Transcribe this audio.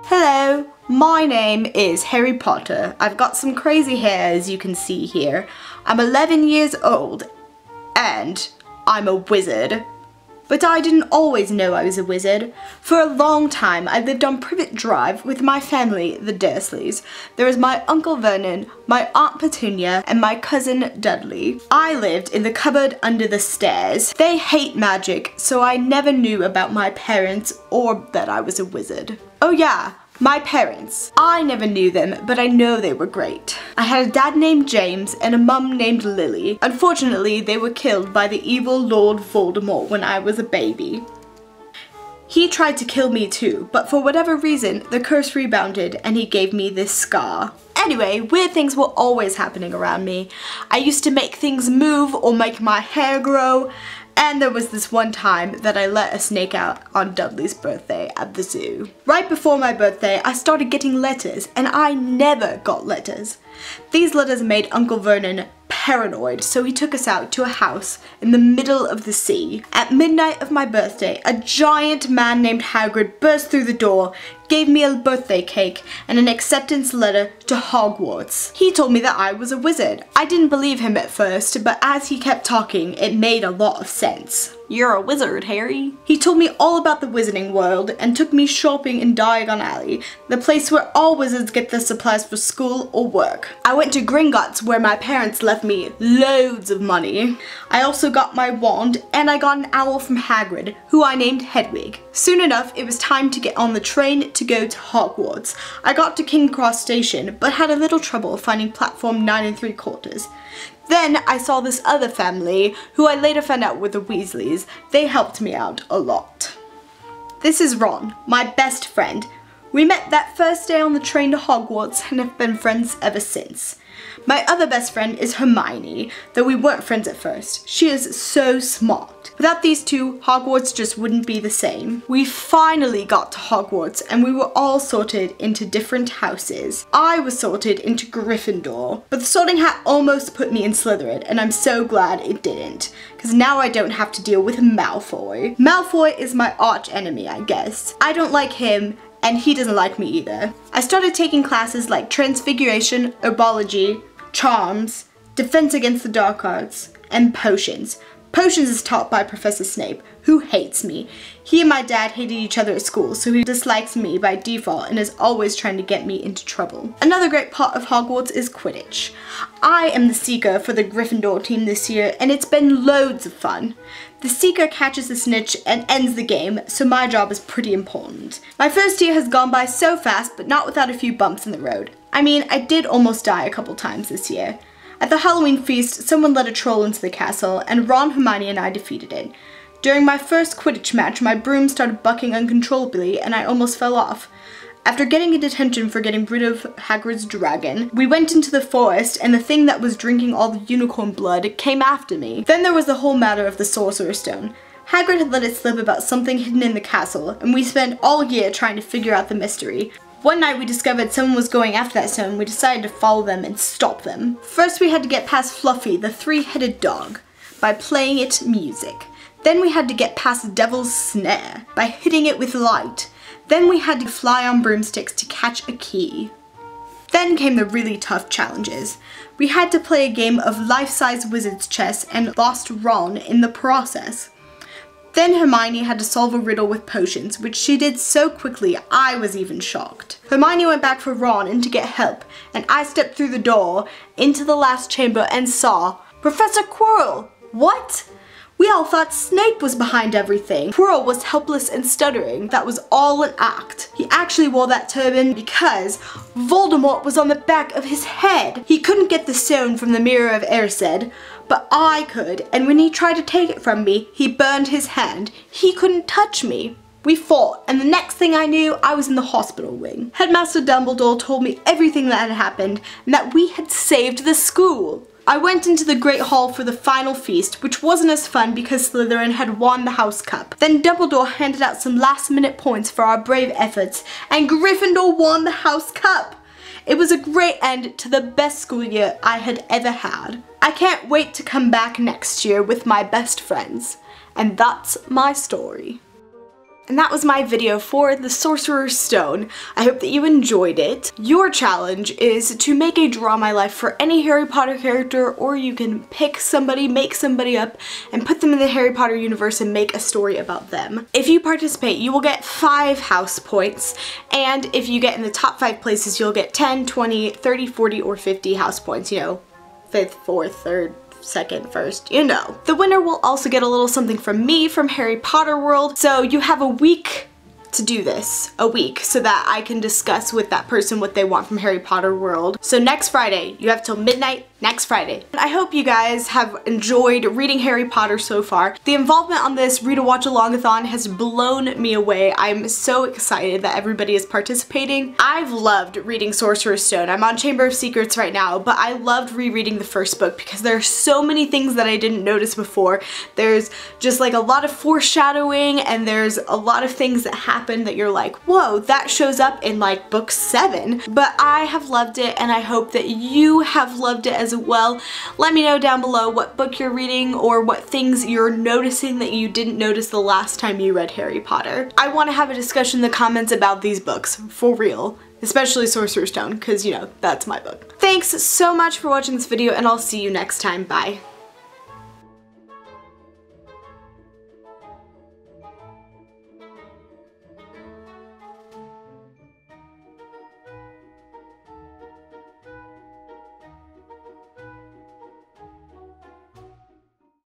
Hello, my name is Harry Potter. I've got some crazy hair as you can see here. I'm 11 years old and I'm a wizard. But I didn't always know I was a wizard. For a long time I lived on Privet Drive with my family, the Dursleys. There was my Uncle Vernon, my Aunt Petunia, and my cousin Dudley. I lived in the cupboard under the stairs. They hate magic, so I never knew about my parents or that I was a wizard. Oh yeah, my parents. I never knew them, but I know they were great. I had a dad named James and a mum named Lily. Unfortunately, they were killed by the evil Lord Voldemort when I was a baby. He tried to kill me too, but for whatever reason, the curse rebounded and he gave me this scar. Anyway, weird things were always happening around me. I used to make things move or make my hair grow. And there was this one time that I let a snake out on Dudley's birthday at the zoo. Right before my birthday, I started getting letters, and I never got letters. These letters made Uncle Vernon paranoid, so he took us out to a house in the middle of the sea. At midnight of my birthday, a giant man named Hagrid burst through the door, gave me a birthday cake and an acceptance letter to Hogwarts. He told me that I was a wizard. I didn't believe him at first, but as he kept talking, it made a lot of sense. You're a wizard, Harry. He told me all about the wizarding world and took me shopping in Diagon Alley, the place where all wizards get their supplies for school or work. I went to Gringotts where my parents left me loads of money. I also got my wand and I got an owl from Hagrid, who I named Hedwig. Soon enough, it was time to get on the train to go to Hogwarts. I got to King Cross Station, but had a little trouble finding platform 9 3/4. Then I saw this other family, who I later found out were the Weasleys. They helped me out a lot. This is Ron, my best friend. We met that first day on the train to Hogwarts and have been friends ever since. My other best friend is Hermione, though we weren't friends at first. She is so smart. Without these two, Hogwarts just wouldn't be the same. We finally got to Hogwarts and we were all sorted into different houses. I was sorted into Gryffindor, but the sorting hat almost put me in Slytherin, and I'm so glad it didn't, because now I don't have to deal with Malfoy. Malfoy is my arch enemy, I guess. I don't like him, and he doesn't like me either. I started taking classes like Transfiguration, Herbology, Charms, Defense Against the Dark Arts, and Potions. Potions is taught by Professor Snape, who hates me. He and my dad hated each other at school, so he dislikes me by default and is always trying to get me into trouble. Another great part of Hogwarts is Quidditch. I am the Seeker for the Gryffindor team this year, and it's been loads of fun. The Seeker catches the snitch and ends the game, so my job is pretty important. My first year has gone by so fast, but not without a few bumps in the road. I mean, I did almost die a couple times this year. At the Halloween feast, someone let a troll into the castle, and Ron, Hermione, and I defeated it. During my first Quidditch match, my broom started bucking uncontrollably, and I almost fell off. After getting a detention for getting rid of Hagrid's dragon, we went into the forest, and the thing that was drinking all the unicorn blood came after me. Then there was the whole matter of the Sorcerer Stone. Hagrid had let it slip about something hidden in the castle, and we spent all year trying to figure out the mystery. One night we discovered someone was going after that stone and we decided to follow them and stop them. First we had to get past Fluffy, the three-headed dog, by playing it music. Then we had to get past Devil's Snare by hitting it with light. Then we had to fly on broomsticks to catch a key. Then came the really tough challenges. We had to play a game of life-size wizard's chess and lost Ron in the process. Then Hermione had to solve a riddle with potions, which she did so quickly I was even shocked. Hermione went back for Ron and to get help, and I stepped through the door into the last chamber and saw Professor Quirrell! What? We all thought Snape was behind everything. Quirrell was helpless and stuttering. That was all an act. He actually wore that turban because Voldemort was on the back of his head. He couldn't get the stone from the Mirror of Erised, but I could, and when he tried to take it from me, he burned his hand. He couldn't touch me. We fought, and the next thing I knew, I was in the hospital wing. Headmaster Dumbledore told me everything that had happened, and that we had saved the school. I went into the Great Hall for the final feast, which wasn't as fun because Slytherin had won the House Cup. Then Dumbledore handed out some last-minute points for our brave efforts, and Gryffindor won the House Cup! It was a great end to the best school year I had ever had. I can't wait to come back next year with my best friends. And that's my story. And that was my video for the Sorcerer's Stone. I hope that you enjoyed it. Your challenge is to make a Draw My Life for any Harry Potter character, or you can pick somebody, make somebody up, and put them in the Harry Potter universe and make a story about them. If you participate, you will get 5 house points, and if you get in the top 5 places, you'll get 10, 20, 30, 40, or 50 house points, you know, 5th, 4th, 3rd, 2nd, 1st, you know. The winner will also get a little something from me from Harry Potter World, so you have a week to do this, a week, so that I can discuss with that person what they want from Harry Potter World. So next Friday, you have till midnight next Friday. I hope you guys have enjoyed reading Harry Potter so far. The involvement on this Read a Watch Along-a-thon has blown me away. I'm so excited that everybody is participating. I've loved reading Sorcerer's Stone. I'm on Chamber of Secrets right now, but I loved rereading the first book because there are so many things that I didn't notice before. There's just like a lot of foreshadowing, and there's a lot of things that happen that you're like, whoa, that shows up in like book 7. But I have loved it, and I hope that you have loved it as well. Let me know down below what book you're reading or what things you're noticing that you didn't notice the last time you read Harry Potter. I want to have a discussion in the comments about these books, for real. Especially Sorcerer's Stone, because, you know, that's my book. Thanks so much for watching this video, and I'll see you next time. Bye.